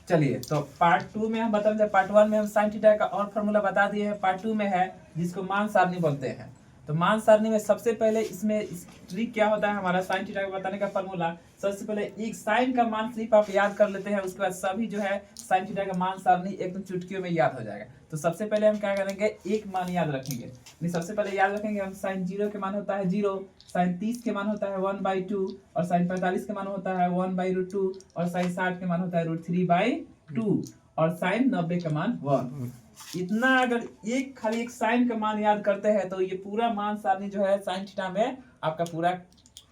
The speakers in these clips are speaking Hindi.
चलिए, तो पार्ट 2 में हम बता दें, पार्ट 1 में हम साइन थीटा का और फॉर्मूला बता दिए हैं, पार्ट 2 में है जिसको मान सारणी बोलते हैं। तो मान सारणी में सबसे पहले इसमें ट्रिक क्या होता है हमारा साइन थीटा का बताने का फॉर्मूला। सबसे पहले एक साइन का मान सिर्फ आप याद कर लेते हैं, उसके बाद सभी जो है साइन थीटा का मान सारणी एकदम चुटकियों में याद हो जाएगा। तो सबसे पहले हम क्या करेंगे, एक मान याद रखेंगे। सबसे पहले याद रखेंगे हम साइन 0 के मान होता है 0, साइन 30 के मान होता है 1/2, और साइन 45 के मान होता है 1/√2, और साइन 60 के मान होता है √3/2, और साइन 90 का मान 1। इतना अगर एक खाली एक साइन का मान याद करते हैं तो ये पूरा मान सारणी जो है साइन थीटा में आपका पूरा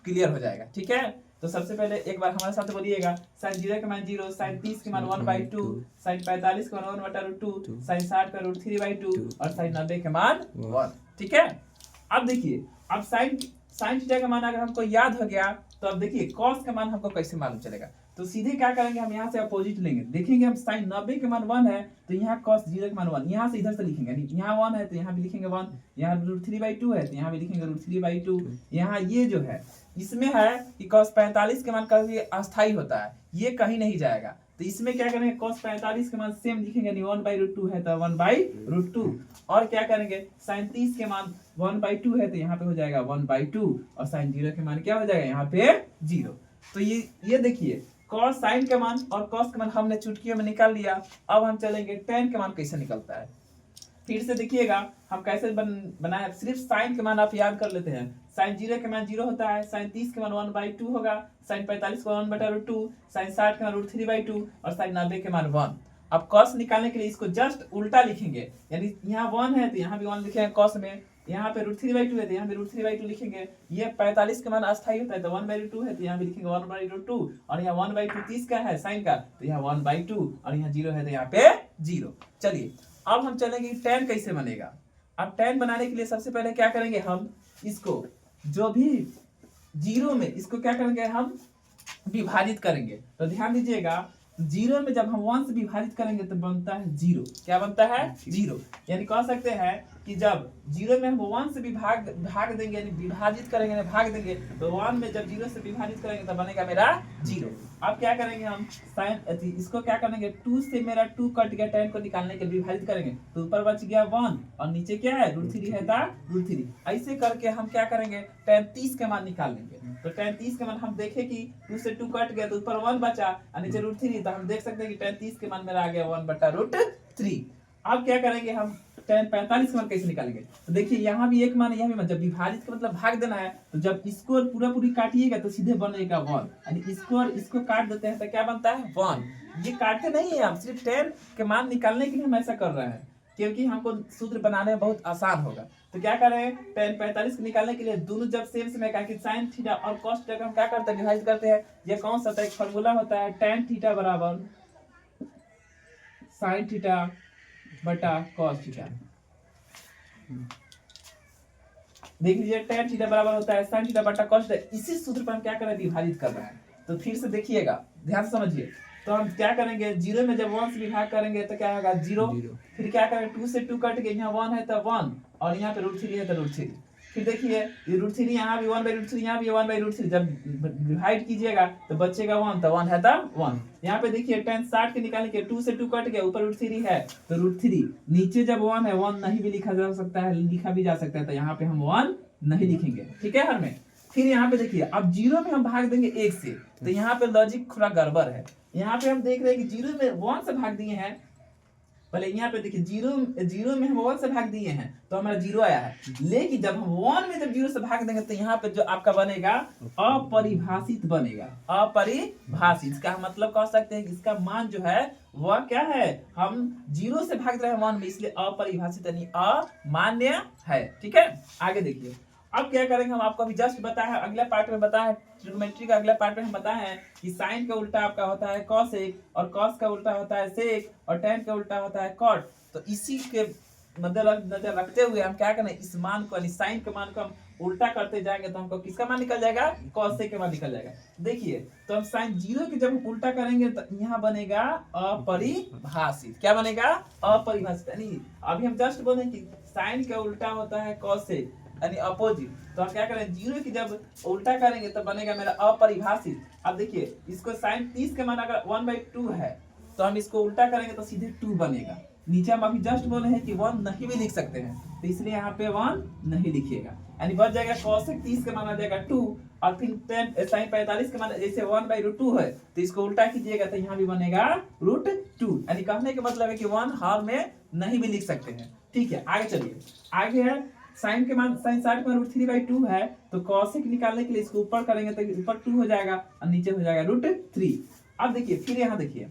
क्लियर हो जाएगा। ठीक है, तो सबसे पहले एक बार हमारे साथ बोलिएगा, साइन 0 के मान 0, साइन 30 के मान 1/2, साइन 45 के मान 1/√2, साइन 60 का √3/2, और साइन 90 के मान 1। ठीक है, अब देखिए, अब साइन थीटा का मान अगर हमको याद हो गया तो अब देखिए कॉस का मान हमको कैसे मालूम चलेगा। तो सीधे क्या करेंगे, हम यहाँ से अपोजिट लेंगे, देखेंगे हम साइन 90 के मान 1 है तो यहाँ कॉस 0 के मान 1, यहाँ से इधर से लिखेंगे, यहाँ 1 है तो यहाँ भी लिखेंगे 1, यहाँ √3/2 है तो यहाँ भी लिखेंगे √3/2। यहाँ ये जो है इसमेमें है कि कॉस 45 के मान कभी अस्थाई होता है, ये कहीं नहीं जाएगा। तो इसमें क्या करेंगे, cos 45 के मान सेम लिखेंगे, 1/√2 है तो 1/√2, और क्या करेंगे साइन 30 के मान 1/2 है तो यहाँ पे हो जाएगा 1/2, और साइन 0 के मान क्या हो जाएगा यहाँ पे 0। तो ये देखिए cos साइन के मान और cos के मान हमने चुटकियों में निकाल लिया। अब हम चलेंगे tan के मान कैसे निकलता है। फिर से देखिएगा हम कैसे बनाए, सिर्फ साइन के मान आप याद कर लेते हैं। साइन 0 के मान 0 होता है, साइन 30 के मान 1/2 होगा, साइन 45 के मान 1/√2, साइन 60 के मान √3/2, और साइन 90 के मान 1। अब cos निकालने के लिए इसको जस्ट उल्टा लिखेंगे, यानी यहाँ 1 है तो यहाँ भी 1 लिखेंगे cos में, यहाँ पे √3/2 है तो यहाँ भी √3/2 लिखेंगे। ये 45 के मान अस्थाई होता है तो 1/2 है तो यहाँ भी लिखेंगे 1/2, और यहाँ 1/2 30 का है साइन का तो यहाँ 1/2, और यहाँ 0 है तो यहाँ पे 0। चलिए, अब हम चलेंगे tan कैसे बनेगा। अब tan बनाने के लिए सबसे पहले क्या करेंगे, हम इसको जो भी 0 में इसको क्या करेंगे, हम विभाजित करेंगे। तो ध्यान दीजिएगा, 0 में जब हम 1 से विभाजित करेंगे तो बनता है 0। क्या बनता है 0, यानी कह सकते हैं कि जब 0 में हम 1 से भाग देंगे, यानी विभाजित करेंगे, भाग देंगे, तो 1 में जब 0 से विभाजित करेंगे तो बनेगा मेरा 0। अब क्या करेंगे, हम साइन इसको क्या करेंगे, 2 से मेरा 2 कट गया, tan को निकालने के लिए विभाजित करेंगे तो ऊपर बच गया 1, और नीचे क्या है √3 है था √3। ऐसे करके हम क्या करेंगे, tan 30 के मान निकाल लेंगे। तो tan 30 के मान हम देखें कि 2 से 2 कट गया तो ऊपर 1 बचा और नीचे √3, तो हम देख सकते हैं कि tan 30 के मान मेरा आ गया 1/√3। अब क्या करेंगे, हम tan 45 के मान कैसे निकालेंगे। तो देखिए यहाँ भी एक मान, यहाँ भी मान, जब विभाजित का मतलब भाग देना है तो जब इसको पूरा पूरी काटिएगा तो सीधे बनेगा 1, यानी इसको और इसको काट देते हैं तो क्या बनता है 1। ये काटते नहीं है हम, सिर्फ tan के मान निकालने के लिए हम ऐसा कर रहे हैं क्योंकि हमको सूत्र बनाने में बहुत आसान होगा। तो क्या कर रहे हैं, tan 45 को निकालने के लिए दोनों जब सेम सेम है कि साइन थीटा और cos थीटा का हम क्या करते हैं, विभाजित करते हैं। ये कौन सा एक फॉर्मूला होता है, tan थीटा बराबर साइन थीटा बटा cos थीटा। देख लीजिए tan थीटा बराबर होता है sin थीटा बटा cos थीटा। इसी सूत्र पर हम क्या कर रहे हैं, विभाजित कर रहे हैं। तो फिर से देखिएगा, ध्यान से समझिए। तो हम क्या करेंगे, 0 में जब 1 से विभाग करेंगे तो क्या होगा 0। फिर क्या करेंगे, 2 से 2 कट के यहाँ 1 है तो 1, और यहाँ पे √3 है तो √3। फिर देखिए ये √3 यहाँ भी 1/√3, यहाँ भी 1/√3, जब डिवाइड कीजिएगा तो बचेगा 1, तो 1 है तो 1। यहाँ पे देखिए tan 60 के निकालने के 2 से 2 कट गया, ऊपर √3 है तो √3, नीचे जब 1 है 1 नहीं भी लिखा जा सकता है, लिखा भी जा सकता है, तो यहाँ पे हम 1 नहीं लिखेंगे। ठीक है हर में। फिर यहाँ पे देखिए, अब 0 में हम भाग देंगे 1 से, तो यहाँ पे लॉजिक थोड़ा गड़बड़ है। यहाँ पे हम देख रहे हैं कि 0 में 1 से भाग दिए हैं, पहले यहाँ पे देखिए 0 में हम 1 से भाग दिए हैं तो हमारा 0 आया है, लेकिन जब हम 1 में जब 0 से भाग देंगे तो यहाँ पे जो आपका बनेगा अपरिभाषित बनेगा। अपरिभाषित, इसका मतलब कह सकते हैं कि इसका मान जो है वह क्या है, हम 0 से भाग रहे हैं 1 में, इसलिए अपरिभाषित यानी अमान्य है। ठीक है, आगे देखिए। अब क्या करेंगे, हम आपको अभी जस्ट बताया है, अगले पार्ट में बताया है, ट्रिग्नोमेट्री का अगले पार्ट में हम बताए हैं कि साइन का उल्टा आपका होता है cosec, और cos का उल्टा होता है sec, और tan का उल्टा होता है cot। तो इसी के नजर रखते हुए हम क्या करें, इस मान को यानी साइन के मान को हम उल्टा करते जाएंगे तो हमको किसका मान निकल जाएगा, cosec के मान निकल जाएगा। देखिए, तो हम साइन 0 की जब हम उल्टा करेंगे तो यहाँ बनेगा अपरिभाषित। क्या बनेगा, अपरिभाषित, यानी अभी हम जस्ट बोले कि साइन का उल्टा होता है cosec यानी अपोजिट। तो हम क्या करें, 0 की जब उल्टा करेंगे तो बनेगा मेरा अपरिभाषित। अब देखिए इसको साइन 30 के मान अगर 1/2 है तो हम इसको उल्टा करेंगे तो सीधे 2 बनेगा। नीचे हम अभी जस्ट बोले हैं कि 1 नहीं भी लिख सकते हैं, तो इसलिए यहाँ पे 1 नहीं लिखिएगा, यानी बच जाएगा cosec 30 के मान आ जाएगा 2, और फिर tan sin 45 के मान जैसे 1/√2 है तो इसको उल्टा कीजिएगा तो यहाँ भी बनेगा √2, यानी कहने का मतलब है कि 1 हर में नहीं भी लिख सकते हैं। ठीक है, आगे चलिए। आगे है साइन के मान, साइन 60 के मान √3/2 है तो cosec निकालने के लिए इसको ऊपर करेंगे तो ऊपर 2 हो जाएगा और नीचे हो जाएगा √3। अब देखिए फिर यहाँ देखिए,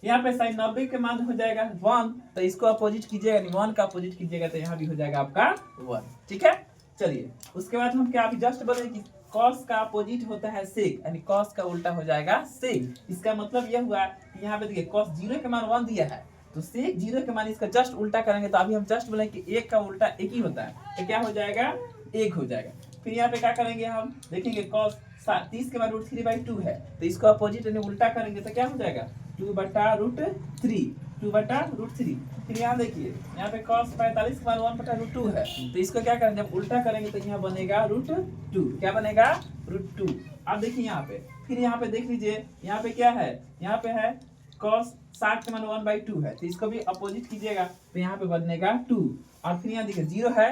यहाँ पे साइन 90 के मान हो जाएगा 1, तो इसको अपोजिट कीजिएगा, यानी 1 का अपोजिट कीजिएगा तो यहाँ भी हो जाएगा आपका 1। ठीक है, चलिए उसके बाद हम क्या अभी जस्ट बोले कि cos का अपोजिट होता है sec, यानी cos का उल्टा हो जाएगा sec। इसका मतलब यह हुआ कि यहाँ पे देखिए cos 0 के मान 1 दिया है तो sec 0 के मान इसका जस्ट उल्टा करेंगे, तो अभी हम जस्ट बोले कि 1 का उल्टा 1 ही होता है, तो क्या हो जाएगा 1 हो जाएगा। फिर यहाँ पे क्या करेंगे हम देखेंगे cos 30 के मान √3/2 है तो इसको अपोजिट यानी उल्टा करेंगे तो क्या हो जाएगा 2/√3, 2/√3। फिर यहाँ देखिए यहाँ पे cos 45 के मान 1/√2 है तो इसको क्या करेंगे जब उल्टा करेंगे तो यहाँ बनेगा √2, क्या बनेगा √2। अब देखिए यहाँ पे, फिर यहाँ पे देख लीजिए यहाँ पे क्या है, यहाँ पे है cos 60 के मान 1/2 है तो इसको भी अपोजिट कीजिएगा तो यहाँ पे बनेगा 2, और फिर यहाँ देखिए 0 है,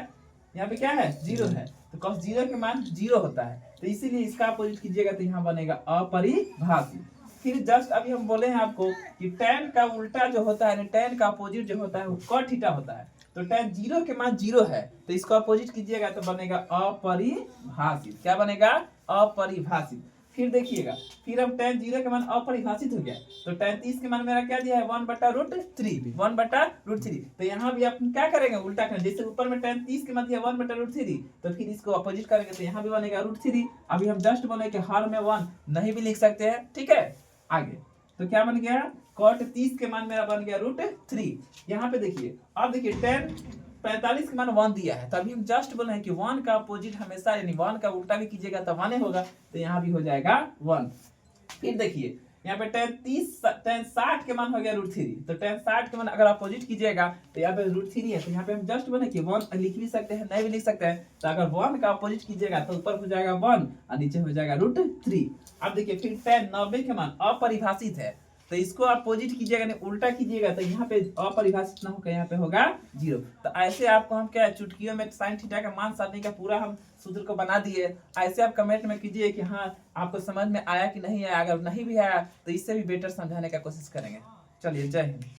यहाँ पे क्या है 0 है तो cos 0 के मान 0 होता है तो इसीलिए इसका अपोजिट कीजिएगा तो यहाँ बनेगा अपरिभाषित। फिर जस्ट अभी हम बोले हैं आपको कि tan का उल्टा जो होता है, tan का अपोजिट जो होता है वो cot थीटा होता है, तो tan 0 के मान 0 है तो इसको अपोजिट कीजिएगा तो बनेगा अपरिभाषित, क्या बनेगा अपरिभाषित। फिर देखिएगा फिर हम tan 0 के मान अपरिभाषित हो गया तो tan 30 के मान मेरा क्या दिया है 1/√3, 1/√3, तो यहाँ भी आप क्या करेंगे उल्टा करेंगे, जैसे ऊपर में tan 30 के मान दिया 1/√3 तो फिर इसको अपोजिट करेंगे तो यहाँ भी बनेगा √3। अभी हम जस्ट बोले कि हर में 1 नहीं भी लिख सकते हैं। ठीक है, आगे तो क्या बन गया cot 30 के मान मेरा बन गया √3। यहाँ पे देखिए अब देखिए tan 45 के मान 1 दिया है तो अभी हम जस्ट बोले हैं कि 1 का अपोजिट हमेशा यानी 1 का उल्टा भी कीजिएगा तो 1 होगा, तो यहाँ भी हो जाएगा 1। फिर देखिए यहाँ पे tan 60 के मान हो गया √3, तो tan 60 के मान अगर अपोजिट कीजिएगा तो यहाँ पे √3 है तो यहाँ पे हम जस्ट बोले कि 1 लिख भी सकते हैं नहीं भी लिख सकते हैं, तो अगर 1 का अपोजिट कीजिएगा तो ऊपर हो जाएगा 1 और नीचे हो जाएगा √3। अब देखिए फिर tan 90 के मान अपरिभाषित है तो इसको अपोजिट कीजिएगा नहीं उल्टा कीजिएगा तो यहाँ पे अपरिभाषित ना होकर यहाँ पे होगा 0। तो ऐसे आपको हम क्या चुटकियों में साइन थीटा का मान सारणी का पूरा हम सूत्र को बना दिए। ऐसे आप कमेंट में कीजिए कि हाँ आपको समझ में आया कि नहीं आया, अगर नहीं भी आया तो इससे भी बेटर समझाने का कोशिश करेंगे। चलिए, जय हिंद।